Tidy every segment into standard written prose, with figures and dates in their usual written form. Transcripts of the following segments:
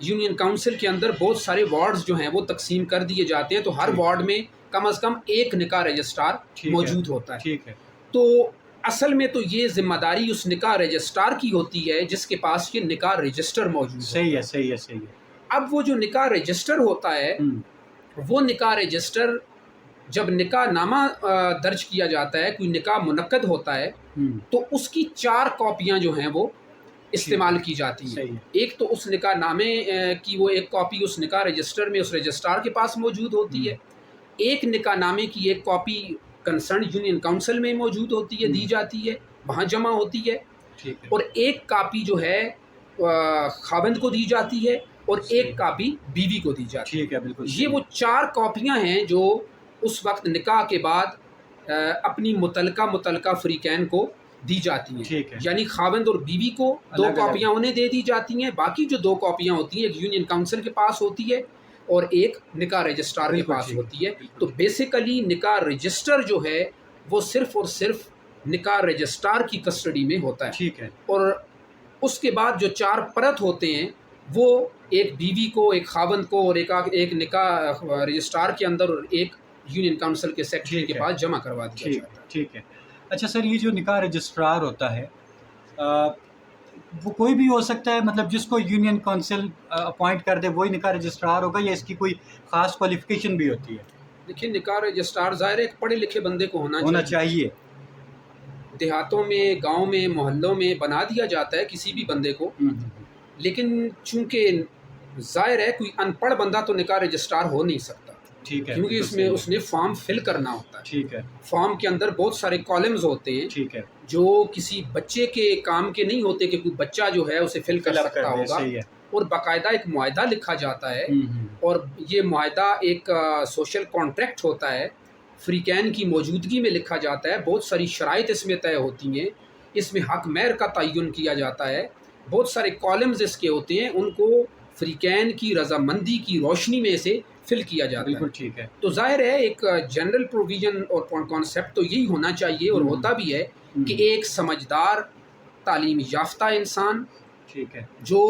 Union council کے اندر بہت سارے وارڈز جو ہیں وہ تقسیم کر دیے جاتے ہیں، تو ہر وارڈ میں کم از کم ایک نکاح رجسٹرار موجود ہوتا ہے۔ ٹھیک ہے، تو اصل میں تو یہ ذمہ داری اس نکاح رجسٹرار کی ہوتی ہے جس کے پاس یہ نکاح رجسٹر موجود ہے۔ صحیح ہے، صحیح ہے، صحیح ہے۔ اب وہ جو نکاح رجسٹر ہوتا ہے، وہ نکاح رجسٹر جب نکاح نامہ درج کیا جاتا ہے، کوئی نکاح منعقد ہوتا ہے، تو اس کی 4 کاپیاں جو ہیں وہ استعمال کی جاتی ہیں۔ ایک تو اس نکاح نامے کی وہ ایک کاپی اس نکاح رجسٹر میں اس رجسٹرار کے پاس موجود ہوتی ہے، ایک نکاح نامے کی ایک کاپی کنسرن یونین کاؤنسل میں موجود ہوتی ہے، دی جاتی ہے، وہاں جمع ہوتی ہے، اور ایک کاپی جو ہے خاوند کو دی جاتی ہے اور ایک کاپی بیوی کو دی جاتی ہے۔ ٹھیک ہے، بالکل۔ یہ وہ 4 کاپیاں ہیں جو اس وقت نکاح کے بعد اپنی متعلقہ فریقین کو دی جاتی ہیں۔ یعنی خاوند اور بیوی کو 2 کاپیاں انہیں دے دی جاتی ہیں، باقی جو 2 کاپیاں ہوتی ہیں ایک یونین کاؤنسل کے پاس ہوتی ہے اور ایک نکاح رجسٹرار کے پاس ہوتی ہے۔ تو بیسیکلی نکاح رجسٹر جو ہے وہ صرف اور صرف نکاح رجسٹرار کی کسٹڈی میں ہوتا ہے۔ ٹھیک ہے۔ اور اس کے بعد جو 4 پرت ہوتے ہیں وہ ایک بیوی کو، ایک خاوند کو اور ایک نکاح رجسٹرار کے اندر اور ایک یونین کاؤنسل کے سیکرٹری کے پاس جمع کروا دیا جاتا ہے۔ ٹھیک ہے۔ اچھا سر، یہ جو نکاح رجسٹرار ہوتا ہے وہ کوئی بھی ہو سکتا ہے، مطلب جس کو یونین کونسل اپوائنٹ کر دے وہی نکاح رجسٹرار ہوگا، یا اس کی کوئی خاص کوالیفیکیشن بھی ہوتی ہے؟ دیکھیں، نکاح رجسٹرار ظاہر ایک پڑھے لکھے بندے کو ہونا چاہیے۔ دیہاتوں میں، گاؤں میں، محلوں میں بنا دیا جاتا ہے کسی بھی بندے کو، لیکن چونکہ ظاہر ہے کوئی ان پڑھ بندہ تو نکاح رجسٹرار ہو نہیں سکتا، ٹھیک ہے، کیونکہ اس میں اس نے فارم فل کرنا ہوتا ہے۔ ٹھیک ہے۔ فارم کے اندر بہت سارے کالمز ہوتے ہیں، ٹھیک ہے، جو کسی بچے کے کام کے نہیں ہوتے کہ کوئی بچہ جو ہے اسے فل کر سکتا ہوگا، اور باقاعدہ ایک معاہدہ لکھا جاتا ہے، اور یہ معاہدہ ایک سوشل کانٹریکٹ ہوتا ہے، فریقین کی موجودگی میں لکھا جاتا ہے، بہت ساری شرائط اس میں طے ہوتی ہیں، اس میں حق مہر کا تعین کیا جاتا ہے، بہت سارے کالمز اس کے ہوتے ہیں، ان کو فریقین کی رضامندی کی روشنی میں سے فل کیا جاتا ہے۔ بالکل ٹھیک ہے۔ تو ظاہر ہے ایک جنرل پروویژن اور کانسیپٹ تو یہی ہونا چاہیے، اور ہوتا بھی ہے، کہ ایک سمجھدار تعلیم یافتہ انسان، ٹھیک ہے، جو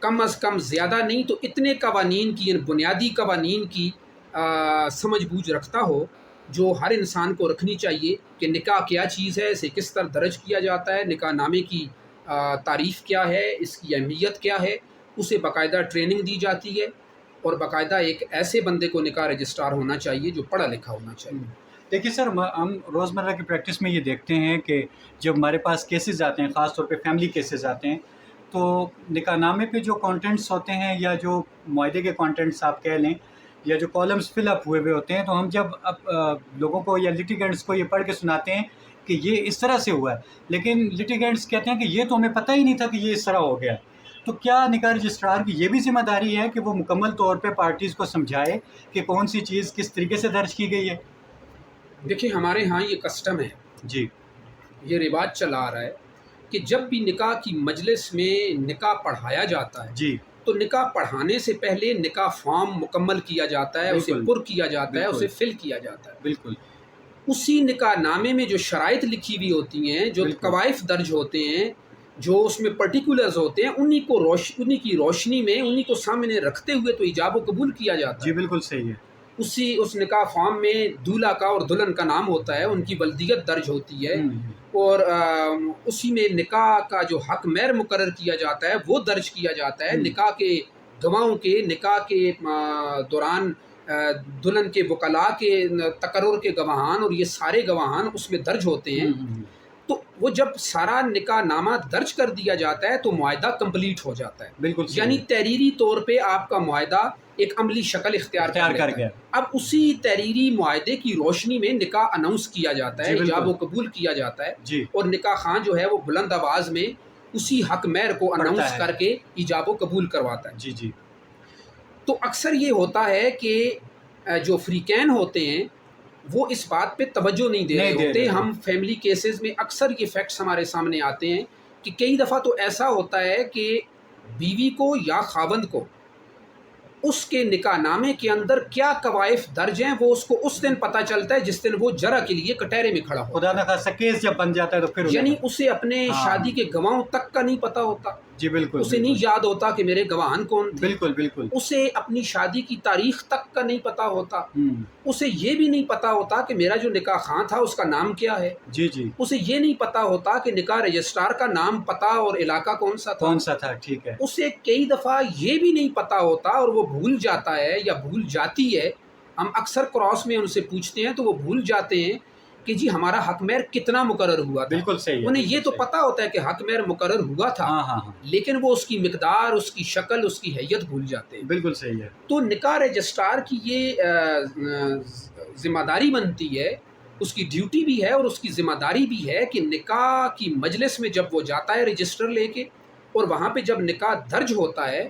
کم از کم زیادہ نہیں تو اتنے قوانین کی، بنیادی قوانین کی سمجھ بوجھ رکھتا ہو، جو ہر انسان کو رکھنی چاہیے، کہ نکاح کیا چیز ہے، اسے کس طرح درج کیا جاتا ہے، نکاح نامے کی تعریف کیا ہے، اس کی اہمیت کیا ہے، اسے باقاعدہ ٹریننگ دی جاتی ہے، اور باقاعدہ ایک ایسے بندے کو نکاح رجسٹرار ہونا چاہیے جو پڑھا لکھا ہونا چاہیے۔ دیکھیے سر، ہم روزمرہ کی پریکٹس میں یہ دیکھتے ہیں کہ جب ہمارے پاس کیسز آتے ہیں، خاص طور پہ فیملی کیسز آتے ہیں، تو نکاح نامے پہ جو کانٹینٹس ہوتے ہیں، یا جو معاہدے کے کانٹینٹس آپ کہہ لیں، یا جو کالمز فل اپ ہوئے ہوتے ہیں، تو ہم جب لوگوں کو یا لیٹیگنٹس کو یہ پڑھ کے سناتے ہیں کہ یہ اس طرح سے ہوا ہے، لیکن لیٹیگنٹس کہتے ہیں کہ یہ تو ہمیں پتہ ہی نہیں تھا کہ یہ اس طرح ہو گیا۔ تو کیا نکاح رجسٹرار کی یہ بھی ذمہ داری ہے کہ وہ مکمل طور پہ پارٹیز کو سمجھائے کہ کون سی چیز کس طریقے سے درج کی گئی ہے؟ دیکھیں، ہمارے ہاں یہ کسٹم ہے، جی، یہ رواج چلا آ رہا ہے کہ جب بھی نکاح کی مجلس میں نکاح پڑھایا جاتا ہے، جی، تو نکاح پڑھانے سے پہلے نکاح فارم مکمل کیا جاتا ہے، اسے پر کیا جاتا ہے، اسے فل کیا جاتا ہے۔ بالکل۔ اسی نکاح نامے میں جو شرائط لکھی ہوئی ہوتی ہیں، جو قوائف درج ہوتے ہیں، جو اس میں پرٹیکولرز ہوتے ہیں، انہی کی روشنی میں، انہی کو سامنے رکھتے ہوئے تو ایجاب و قبول کیا جاتا ہے۔ جی بالکل صحیح ہے۔ اس نکاح فارم میں دولہا کا اور دلہن کا نام ہوتا ہے، ان کی ولدیت درج ہوتی ہے، اور اسی میں نکاح کا جو حق مہر مقرر کیا جاتا ہے وہ درج کیا جاتا ہے، نکاح کے گواہوں کے، نکاح کے دوران دلہن کے وکلاء کے تقرر کے گواہان، اور یہ سارے گواہان اس میں درج ہوتے ہیں۔ تو وہ جب سارا نکاح نامہ درج کر دیا جاتا ہے تو معاہدہ کمپلیٹ ہو جاتا ہے، بالکل، یعنی تحریری طور پہ آپ کا معاہدہ ایک عملی شکل اختیار کر گیا۔ اب اسی تحریری معاہدے کی روشنی میں نکاح اناؤنس کیا جاتا ہے، ایجاب و قبول کیا جاتا ہے، اور نکاح خان جو ہے وہ بلند آواز میں اسی حق مہر کو اناؤنس کر کے ایجاب و قبول کرواتا ہے۔ جی۔ تو اکثر یہ ہوتا ہے کہ جو فریقین ہوتے ہیں وہ اس بات پہ توجہ نہیں دے رہے ہوتے۔ ہم فیملی کیسز میں اکثر یہ فیکٹس ہمارے سامنے آتے ہیں کہ کئی دفعہ تو ایسا ہوتا ہے کہ بیوی کو یا خاوند کو اس کے نکاح نامے کے اندر کیا قوائف درج ہیں وہ اس کو اس دن پتہ چلتا ہے جس دن وہ جرح کے لیے کٹہرے میں کھڑا ہو، خدا نخواستہ کیس جب بن جاتا ہے تو پھر یعنی اسے اپنے شادی کے گواہوں تک کا نہیں پتہ ہوتا۔ جی بالکل. اسے نہیں یاد ہوتا کہ میرے گواہان کون تھے. بالکل بالکل. اسے اپنی شادی کی تاریخ تک کا نہیں پتا ہوتا. اسے یہ بھی نہیں پتا ہوتا کہ میرا جو نکاح خواں تھا اس کا نام کیا ہے. جی جی. اسے یہ نہیں پتا ہوتا کہ نکاح رجسٹرار کا نام، پتہ اور علاقہ کون سا تھا. ٹھیک ہے. اسے کئی دفعہ یہ بھی نہیں پتا ہوتا اور وہ بھول جاتا ہے یا بھول جاتی ہے. ہم اکثر کراس میں ان سے پوچھتے ہیں تو وہ بھول جاتے ہیں کہ جی ہمارا حق مہر کتنا مقرر ہوا تھا. بالکل صحیح ہے. انہیں یہ تو پتا ہوتا ہے کہ حق مہر مقرر ہوا تھا. لیکن وہ اس کی مقدار، اس کی شکل، اس کی حیت بھول جاتے ہیں. بالکل صحیح ہے. تو نکاح رجسٹرار کی یہ ذمہ داری بنتی ہے، اس کی ڈیوٹی بھی ہے اور اس کی ذمہ داری بھی ہے کہ نکاح کی مجلس میں جب وہ جاتا ہے رجسٹر لے کے، اور وہاں پہ جب نکاح درج ہوتا ہے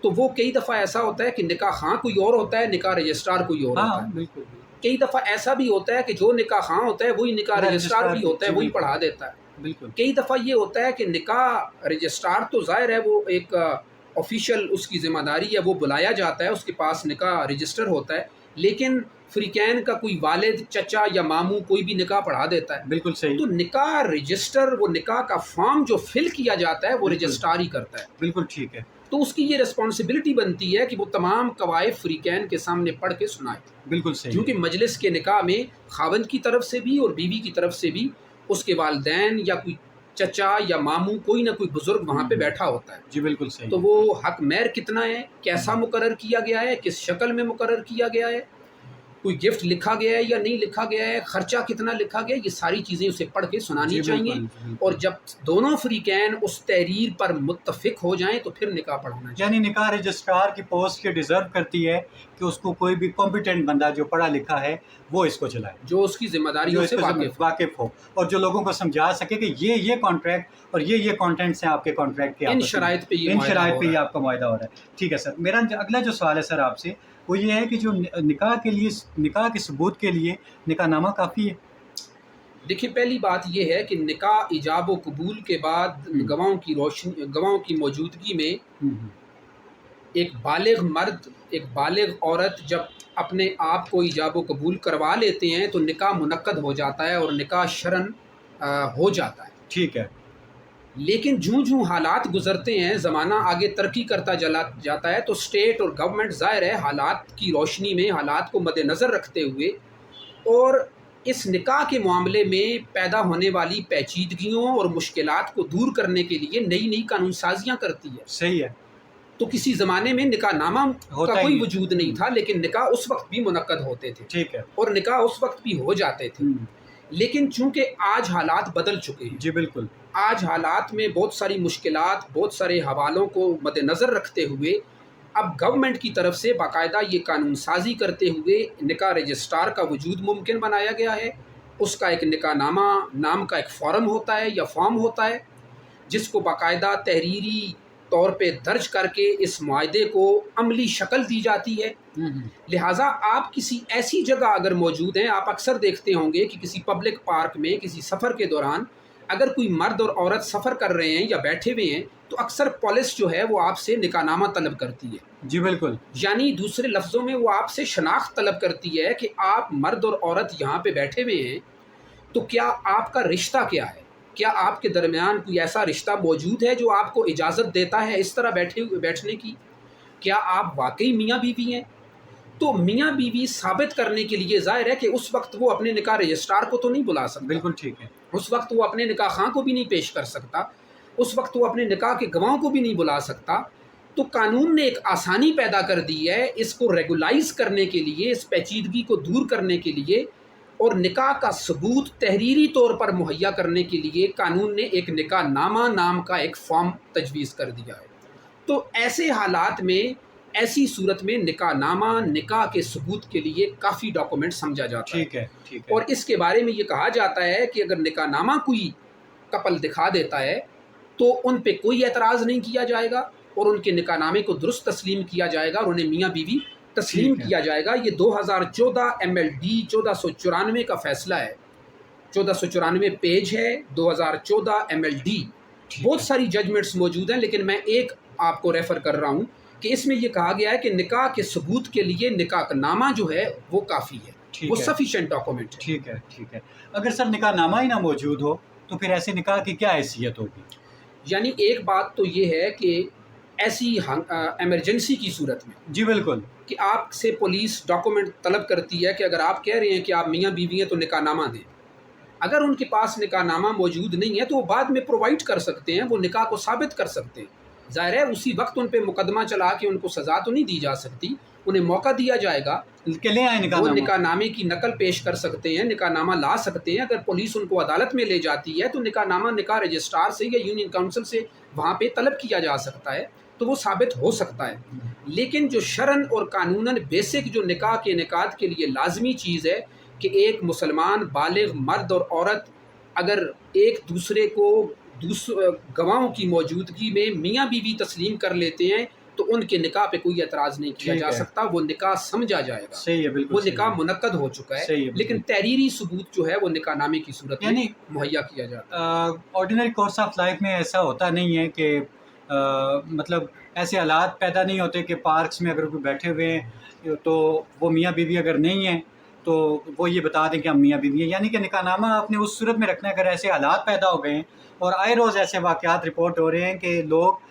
تو وہ کئی دفعہ ایسا ہوتا ہے کہ نکاح خواں کوئی اور ہوتا ہے، نکاح رجسٹرار کوئی اور ہوتا ہے. بالکل. کئی دفعہ ایسا بھی ہوتا ہے کہ جو نکاح خواں ہوتا ہے وہی نکاح رجسٹرار بھی ہوتا ہے، وہی پڑھا دیتا ہے. بالکل. کئی دفعہ یہ ہوتا ہے کہ نکاح رجسٹرار تو ظاہر ہے وہ ایک آفیشیل اس کی ذمہ داری ہے، وہ بلایا جاتا ہے، اس کے پاس نکاح رجسٹر ہوتا ہے، لیکن فریقین کا کوئی والد، چچا یا ماموں کوئی بھی نکاح پڑھا دیتا ہے. بالکل صحیح. تو نکاح رجسٹر، وہ نکاح کا فارم جو فل کیا جاتا ہے وہ رجسٹرار ہی کرتا ہے. بالکل ٹھیک ہے. تو اس کی یہ رسپانسبلٹی بنتی ہے کہ وہ تمام قواعد فریقین کے سامنے پڑھ کے سنائے. بالکل صحیح. کیونکہ مجلس کے نکاح میں خاوند کی طرف سے بھی اور بیوی کی طرف سے بھی اس کے والدین یا کوئی چچا یا ماموں، کوئی نہ کوئی بزرگ وہاں پہ بیٹھا ہوتا ہے. جی بالکل صحیح. تو وہ حق مہر کتنا ہے، کیسا مقرر کیا گیا ہے، کس شکل میں مقرر کیا گیا ہے، کوئی گفٹ لکھا گیا ہے یا نہیں لکھا گیا ہے، خرچہ کتنا لکھا گیا ہے، یہ ساری چیزیں اسے پڑھ کے سنانی چاہیے. اور جب دونوں فریقین اس تحریر پر متفق ہو جائیں تو پھر نکاح پڑھانا چاہیے. یعنی نکاح رجسٹرار کی پوسٹ یہ ڈیزرو کرتی ہے کہ اس کو کوئی بھی کمپیٹنٹ بندہ جو پڑھا لکھا ہے وہ اس کو چلائے، جو اس کی ذمہ داریوں سے واقف ہو، اور جو لوگوں کو سمجھا سکے کہ یہ کانٹریکٹ اور یہ کانٹینٹس ہیں آپ کے کانٹریکٹ کے، ان شرائط پہ یہ آپ کا معاہدہ ہو رہا ہے. ٹھیک ہے سر. میرا اگلا جو سوال ہے سر آپ سے وہ یہ ہے کہ جو نکاح کے ثبوت کے لیے نکاح نامہ کافی ہے؟ دیکھیے، پہلی بات یہ ہے کہ نکاح ایجاب و قبول کے بعد گواہوں کی موجودگی میں ایک بالغ مرد، ایک بالغ عورت جب اپنے آپ کو ایجاب و قبول کروا لیتے ہیں تو نکاح منعقد ہو جاتا ہے اور نکاح شرعاً ہو جاتا ہے. ٹھیک ہے. لیکن جوں حالات گزرتے ہیں، زمانہ آگے ترقی کرتا جاتا ہے تو اسٹیٹ اور گورنمنٹ ظاہر ہے حالات کی روشنی میں، حالات کو مد نظر رکھتے ہوئے اور اس نکاح کے معاملے میں پیدا ہونے والی پیچیدگیوں اور مشکلات کو دور کرنے کے لیے نئی قانون سازیاں کرتی ہے. صحیح ہے. تو کسی زمانے میں نکاح نامہ کا کوئی وجود نہیں تھا، لیکن نکاح اس وقت بھی منعقد ہوتے تھے. ٹھیک ہے. اور نکاح اس وقت بھی ہو جاتے تھے. لیکن چونکہ آج حالات بدل چکے ہیں. جی بالکل. آج حالات میں بہت ساری مشکلات، بہت سارے حوالوں کو مد نظر رکھتے ہوئے اب گورنمنٹ کی طرف سے باقاعدہ یہ قانون سازی کرتے ہوئے نکاح رجسٹرار کا وجود ممکن بنایا گیا ہے. اس کا ایک نکاح نامہ نام کا ایک فارم ہوتا ہے یا فارم ہوتا ہے جس کو باقاعدہ تحریری طور پہ درج کر کے اس معاہدے کو عملی شکل دی جاتی ہے. لہٰذا آپ کسی ایسی جگہ اگر موجود ہیں، آپ اکثر دیکھتے ہوں گے کہ کسی پبلک پارک میں کسی سفر کے دوران اگر کوئی مرد اور عورت سفر کر رہے ہیں یا بیٹھے ہوئے ہیں تو اکثر پولیس جو ہے وہ آپ سے نکاح نامہ طلب کرتی ہے. جی بالکل. یعنی دوسرے لفظوں میں وہ آپ سے شناخت طلب کرتی ہے کہ آپ مرد اور عورت یہاں پہ بیٹھے ہوئے ہیں تو کیا آپ کا رشتہ کیا ہے، کیا آپ کے درمیان کوئی ایسا رشتہ موجود ہے جو آپ کو اجازت دیتا ہے اس طرح بیٹھنے کی، کیا آپ واقعی میاں بیوی ہیں. تو میاں بیوی ثابت کرنے کے لیے ظاہر ہے کہ اس وقت وہ اپنے نکاح رجسٹرار کو تو نہیں بلا سکتا. بالکل ٹھیک ہے. اس وقت وہ اپنے نکاح خواں کو بھی نہیں پیش کر سکتا، اس وقت وہ اپنے نکاح کے گواہوں کو بھی نہیں بلا سکتا. تو قانون نے ایک آسانی پیدا کر دی ہے اس کو ریگولائز کرنے کے لیے، اس پیچیدگی کو دور کرنے کے لیے اور نکاح کا ثبوت تحریری طور پر مہیا کرنے کے لیے قانون نے ایک نکاح نامہ نام کا ایک فارم تجویز کر دیا ہے. تو ایسے حالات میں، ایسی صورت میں نکاح نامہ نکاح کے ثبوت کے لیے کافی ڈاکومنٹ سمجھا جاتا ہے. ٹھیک ہے. ٹھیک ہے. اور اس کے بارے میں یہ کہا جاتا ہے کہ اگر نکاح نامہ کوئی کپل دکھا دیتا ہے تو ان پہ کوئی اعتراض نہیں کیا جائے گا اور ان کے نکاح نامے کو درست تسلیم کیا جائے گا اور انہیں میاں بیوی تسلیم کیا جائے گا. یہ 2014 MLD 1494 کا فیصلہ ہے، 1494 پیج ہے 2014 MLD. بہت ساری ججمنٹس موجود ہیں لیکن میں ایک آپ کو ریفر کر رہا ہوں کہ اس میں یہ کہا گیا ہے کہ نکاح کے ثبوت کے لیے نکاح نامہ جو ہے وہ کافی ہے، وہ سفیشینٹ ڈاکومنٹ ہے. ٹھیک ہے. ٹھیک ہے. اگر سر نکاح نامہ ہی نہ موجود ہو تو پھر ایسے نکاح کی کیا حیثیت ہوگی؟ یعنی ایک بات تو یہ ہے کہ ایسی ایمرجنسی کی صورت میں جی بالکل، کہ آپ سے پولیس ڈاکومنٹ طلب کرتی ہے کہ اگر آپ کہہ رہے ہیں کہ آپ میاں بیوی ہیں تو نکاح نامہ دیں، اگر ان کے پاس نکاح نامہ موجود نہیں ہے تو وہ بعد میں پرووائڈ کر سکتے ہیں، وہ نکاح کو ثابت کر سکتے ہیں. ظاہر ہے اسی وقت ان پہ مقدمہ چلا کے ان کو سزا تو نہیں دی جا سکتی، انہیں موقع دیا جائے گا، کہ لے آئے نکاح وہ نامہ. نکاح نامے کی نقل پیش کر سکتے ہیں، نکاح نامہ لا سکتے ہیں. اگر پولیس ان کو عدالت میں لے جاتی ہے تو نکاح نامہ نکاح رجسٹرار سے یا یونین کونسل سے وہاں پہ طلب کیا جا سکتا ہے، تو وہ ثابت ہو سکتا ہے. لیکن جو شرعاً اور قانوناً بیسک جو نکاح کے انعقاد کے لیے لازمی چیز ہے کہ ایک مسلمان بالغ مرد اور عورت اگر ایک دوسرے کو گواہوں کی موجودگی میں میاں بیوی تسلیم کر لیتے ہیں تو ان کے نکاح پہ کوئی اعتراض نہیں کیا ٹھیک جا ہے. سکتا، وہ نکاح سمجھا جائے گا، صحیح ہے، بالکل وہ صحیح نکاح ہے. منعقد ہو چکا ہے. صحیح ہے، بالکل. لیکن تحریری ثبوت جو ہے وہ نکاح نامے کی صورت میں یعنی مہیا کیا جاتا ہے. آرڈینری کورس آف لائف میں ایسا ہوتا نہیں ہے کہ مطلب ایسے حالات پیدا نہیں ہوتے کہ پارکس میں اگر کوئی بیٹھے ہوئے ہیں تو وہ میاں بیوی اگر نہیں ہیں تو وہ یہ بتا دیں کہ ہم میاں بیوی ہیں. یعنی کہ نکاح نامہ آپ نے اس صورت میں رکھنا ہے اگر ایسے حالات پیدا ہو گئے ہیں، اور آئے روز ایسے واقعات رپورٹ ہو رہے ہیں کہ لوگ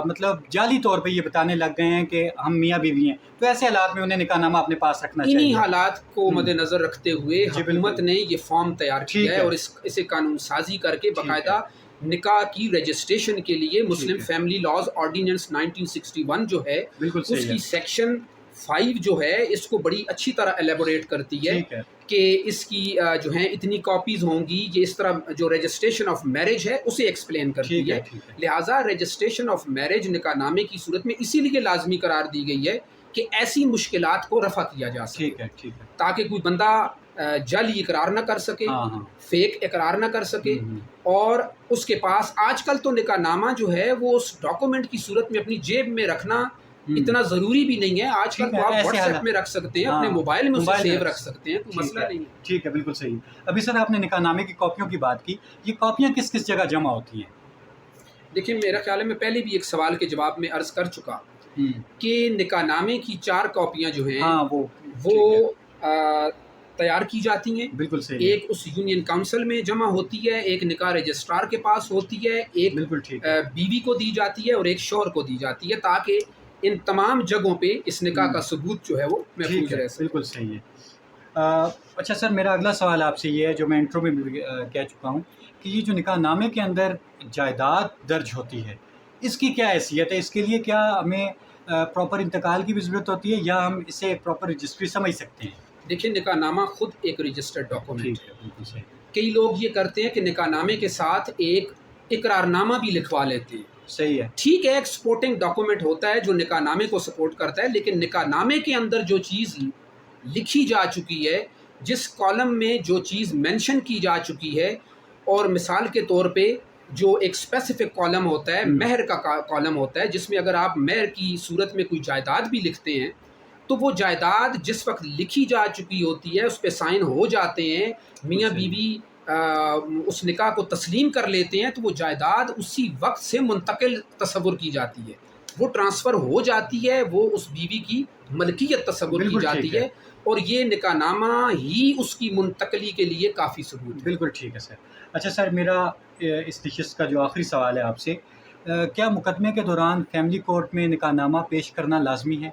مطلب جعلی طور پہ یہ بتانے لگ گئے ہیں کہ ہم میاں بیوی ہیں، تو ایسے حالات میں انہیں نکاح نامہ اپنے پاس رکھنا انہی چاہیے. حالات کو مد نظر رکھتے ہوئے جی حکومت نے یہ فارم تیار ٹھیک کیا ہے ہے. اور اسے قانون سازی کر کے باقاعدہ نکاح کی رجسٹریشن کے لیے مسلم ہے. فیملی لاز آرڈیننس 1961 جو ہے بالکل اس صحیح کی ہے. سیکشن 5 جو ہے اس کو بڑی اچھی طرح ایلیبوریٹ کرتی ہے ٹھیک ہے. کہ اس کی جو ہیں اتنی کاپیز ہوں گی، یہ اس طرح جو رجسٹریشن آف میرج ہے اسے ایکسپلین کرتی ٹھیک ہے. ہے. ٹھیک ہے. لہٰذا رجسٹریشن آف میرج نکاح نامے کی صورت میں اسی لیے لازمی قرار دی گئی ہے کہ ایسی مشکلات کو رفع کیا جا سکے، ٹھیک ہے. ٹھیک ہے. تاکہ کوئی بندہ جعلی اقرار نہ کر سکے، ہاں ہاں. فیک اقرار نہ کر سکے، اور اس کے پاس آج کل تو نکاح نامہ جو ہے وہ اس ڈاکومنٹ کی صورت میں اپنی جیب میں رکھنا اتنا ضروری بھی نہیں ہے. آج کل تو آپ واٹس ایپ میں رکھ سکتے ہیں، اپنے موبائل میں اسے سیو رکھ سکتے ہیں، کوئی مسئلہ نہیں ہے. ٹھیک ہے، بالکل صحیح. ابھی سر آپ نے نکاح نامے کی کاپیوں کی بات کی، یہ کاپیاں کس کس جگہ جمع ہوتی ہیں؟ دیکھیں میرا خیال ہے میں پہلے بھی ایک سوال کے جواب میں عرض کر چکا کہ نکاح نامے کی 4 کاپیاں جو ہیں وہ تیار کی جاتی ہیں. بالکل صحیح. ایک اس یونین کونسل میں جمع ہوتی ہے، ایک نکاح رجسٹرار کے پاس ہوتی ہے، ایک بیوی کو دی جاتی ہے اور ایک شوہر کو دی جاتی ہے، تاکہ ان تمام جگہوں پہ اس نکاح کا ثبوت جو ہے وہ محفوظ رہ سکے. بالکل صحیح ہے. اچھا سر، میرا اگلا سوال آپ سے یہ ہے جو میں انٹرو میں بھی کہہ چکا ہوں کہ یہ جو نکاح نامے کے اندر جائیداد درج ہوتی ہے اس کی کیا حیثیت ہے؟ اس کے لیے کیا ہمیں پراپر انتقال کی بھی ضرورت ہوتی ہے یا ہم اسے پراپر رجسٹری سمجھ سکتے ہیں؟ دیکھیں نکاح نامہ خود ایک رجسٹرڈ ڈاکومنٹ ہے. بالکل صحیح. کئی لوگ یہ کرتے ہیں کہ نکاح نامے کے ساتھ ایک اقرار نامہ بھی لکھوا لیتے ہیں. صحیح ہے. ٹھیک ہے، ایک سپورٹنگ ڈاکومنٹ ہوتا ہے جو نکاح نامے کو سپورٹ کرتا ہے، لیکن نکاح نامے کے اندر جو چیز لکھی جا چکی ہے، جس کالم میں جو چیز مینشن کی جا چکی ہے، اور مثال کے طور پہ جو ایک اسپیسیفک کالم ہوتا ہے مہر کا کالم ہوتا ہے، جس میں اگر آپ مہر کی صورت میں کوئی جائیداد بھی لکھتے ہیں تو وہ جائیداد جس وقت لکھی جا چکی ہوتی ہے اس پہ سائن ہو جاتے ہیں، میاں بیوی اس نکاح کو تسلیم کر لیتے ہیں، تو وہ جائیداد اسی وقت سے منتقل تصور کی جاتی ہے، وہ ٹرانسفر ہو جاتی ہے، وہ اس بیوی کی ملکیت تصور کی جاتی ہے، اور یہ نکاح نامہ ہی اس کی منتقلی کے لیے کافی ثبوت ہے. بالکل ٹھیک ہے سر. اچھا سر، میرا اس نشست کا جو آخری سوال ہے آپ سے، کیا مقدمے کے دوران فیملی کورٹ میں نکاح نامہ پیش کرنا لازمی ہے؟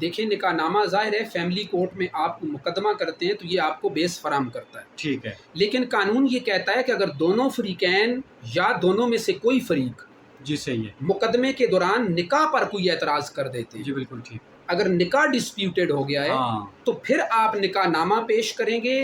دیکھیں نکاح نامہ ظاہر ہے فیملی کورٹ میں آپ کو مقدمہ کرتے ہیں تو یہ آپ کو بیس فراہم کرتا ہے. ٹھیک ہے. لیکن قانون یہ کہتا ہے کہ اگر دونوں فریقین یا دونوں میں سے کوئی فریق جی صحیح ہے مقدمے کے دوران نکاح پر کوئی اعتراض کر دیتے ہیں، جی بالکل ٹھیک، اگر نکاح ڈسپیوٹیڈ ہو گیا ہے تو پھر آپ نکاح نامہ پیش کریں گے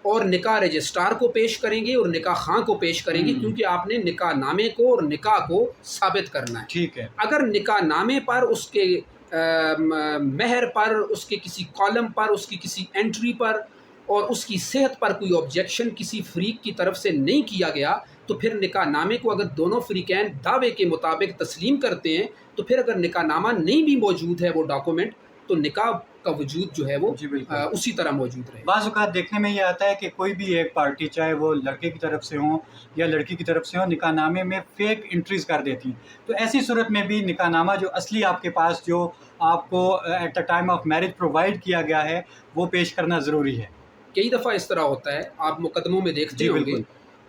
اور نکاح رجسٹرار کو پیش کریں گے اور نکاح خواں کو پیش کریں گے، کیونکہ آپ نے نکاح نامے کو اور نکاح کو ثابت کرنا ہے. ٹھیک ہے. اگر نکاح نامے پر اس کے مہر پر، اس کے کسی کالم پر، اس کی کسی انٹری پر اور اس کی صحت پر کوئی آبجیکشن کسی فریق کی طرف سے نہیں کیا گیا تو پھر نکاح نامے کو اگر دونوں فریقین دعوے کے مطابق تسلیم کرتے ہیں تو پھر اگر نکاح نامہ نہیں بھی موجود ہے وہ ڈاکومنٹ تو نکاح کا وجود جو ہے وہ اسی طرح موجود رہے. بعض اوقات دیکھنے میں یہ آتا ہے کہ کوئی بھی ایک پارٹی چاہے وہ لڑکے کی طرف سے ہوں یا لڑکی کی طرف سے ہوں نکاح نامے میں فیک انٹریز کر دیتی ہیں، تو ایسی صورت میں بھی نکاح نامہ جو اصلی آپ کے پاس جو آپ کو at the time of marriage provide کیا گیا ہے وہ پیش کرنا ضروری ہے. کئی دفعہ اس طرح ہوتا ہے، آپ مقدموں میں دیکھتے ہوں گے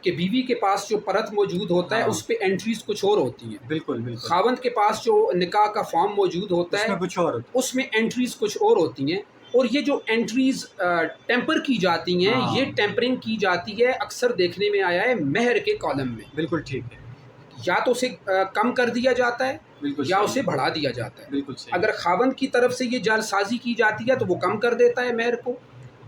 کہ بیوی کے پاس جو پرت موجود ہوتا ہے ہاں۔ اس پہ انٹریز کچھ اور ہوتی ہیں، بالکل بالکل، خاوند کے پاس جو نکاح کا فارم موجود ہوتا اس ہے میں کچھ اور ہوتا اس میں انٹریز کچھ اور ہوتی ہیں، اور یہ جو انٹریز ٹیمپر کی جاتی ہیں، ہاں۔ یہ ٹیمپرنگ کی جاتی ہے اکثر دیکھنے میں آیا ہے مہر کے کالم میں، بالکل ٹھیک ہے، یا تو اسے کم کر دیا جاتا ہے بالکل یا صحیح اسے ہے، بڑھا دیا جاتا ہے۔ بالکل صحیح، اگر خاوند کی طرف سے یہ جعل سازی کی جاتی ہے تو وہ کم کر دیتا ہے مہر کو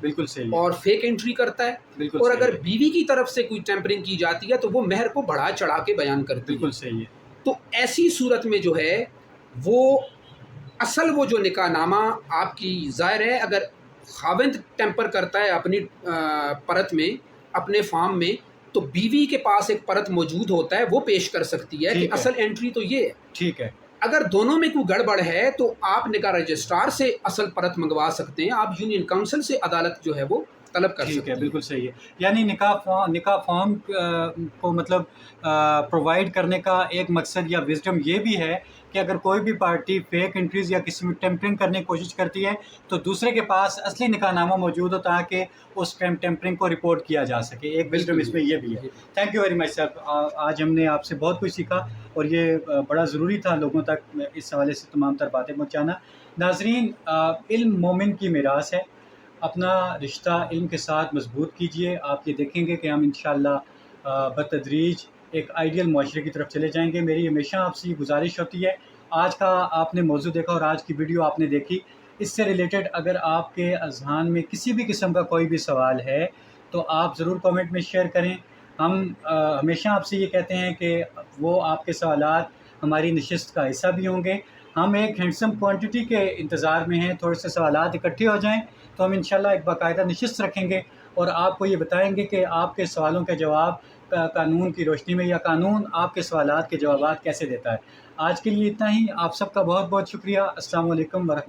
بالکل صحیح ہے، اور فیک انٹری کرتا ہے، بالکل اور صحیح اگر ہے، بیوی کی طرف سے کوئی ٹیمپرنگ کی جاتی ہے تو وہ مہر کو بڑھا چڑھا کے بیان کرتی ہے۔ بالکل صحیح ہے، تو ایسی صورت میں جو ہے وہ اصل وہ جو نکاح نامہ آپ کی ظاہر ہے، اگر خاوند ٹیمپر کرتا ہے اپنی پرت میں، اپنے فارم میں، تو بیوی کے پاس ایک پرت موجود ہوتا ہے، وہ پیش کر سکتی ہے کہ ٹھیک ہے، اصل انٹری تو یہ ہے۔ ٹھیک ہے، اگر دونوں میں کوئی گڑبڑ ہے تو آپ نکاح رجسٹرار سے اصل پرت منگوا سکتے ہیں، آپ یونین کونسل سے عدالت جو ہے وہ طلب کر ٹھیک سکتے ہے، ہیں۔ بالکل صحیح ہے، یعنی نکاح فارم کو مطلب پرووائڈ کرنے کا ایک مقصد یا وزڈم یہ بھی ہے کہ اگر کوئی بھی پارٹی فیک انٹریز یا کسی میں ٹیمپرنگ کرنے کی کوشش کرتی ہے تو دوسرے کے پاس اصلی نکاح نامہ موجود ہو تاکہ اس ٹیمپرنگ کو رپورٹ کیا جا سکے، ایک وزڈم اس میں یہ بھی ہے۔ تھینک یو ویری مچ سر، آج ہم نے آپ سے بہت کچھ سیکھا اور یہ بڑا ضروری تھا لوگوں تک اس حوالے سے تمام تر باتیں پہنچانا۔ ناظرین، علم مومن کی میراث ہے، اپنا رشتہ علم کے ساتھ مضبوط کیجئے، آپ یہ دیکھیں گے کہ ہم انشاءاللہ بتدریج ایک آئیڈیل معاشرے کی طرف چلے جائیں گے۔ میری ہمیشہ آپ سے یہ گزارش ہوتی ہے، آج کا آپ نے موضوع دیکھا اور آج کی ویڈیو آپ نے دیکھی، اس سے ریلیٹڈ اگر آپ کے اذہان میں کسی بھی قسم کا کوئی بھی سوال ہے تو آپ ضرور کامنٹ میں شیئر کریں۔ ہم ہمیشہ آپ سے یہ کہتے ہیں کہ وہ آپ کے سوالات ہماری نشست کا حصہ بھی ہوں گے۔ ہم ایک ہینڈسم کوانٹٹی کے انتظار میں ہیں، تھوڑے سے سوالات اکٹھے ہو جائیں تو ہم انشاءاللہ ایک باقاعدہ نشست رکھیں گے اور آپ کو یہ بتائیں گے کہ آپ کے سوالوں کے جواب قانون کی روشنی میں یا قانون آپ کے سوالات کے جوابات کیسے دیتا ہے۔ آج کے لیے اتنا ہی، آپ سب کا بہت بہت شکریہ۔ السلام علیکم ورحمۃ اللہ۔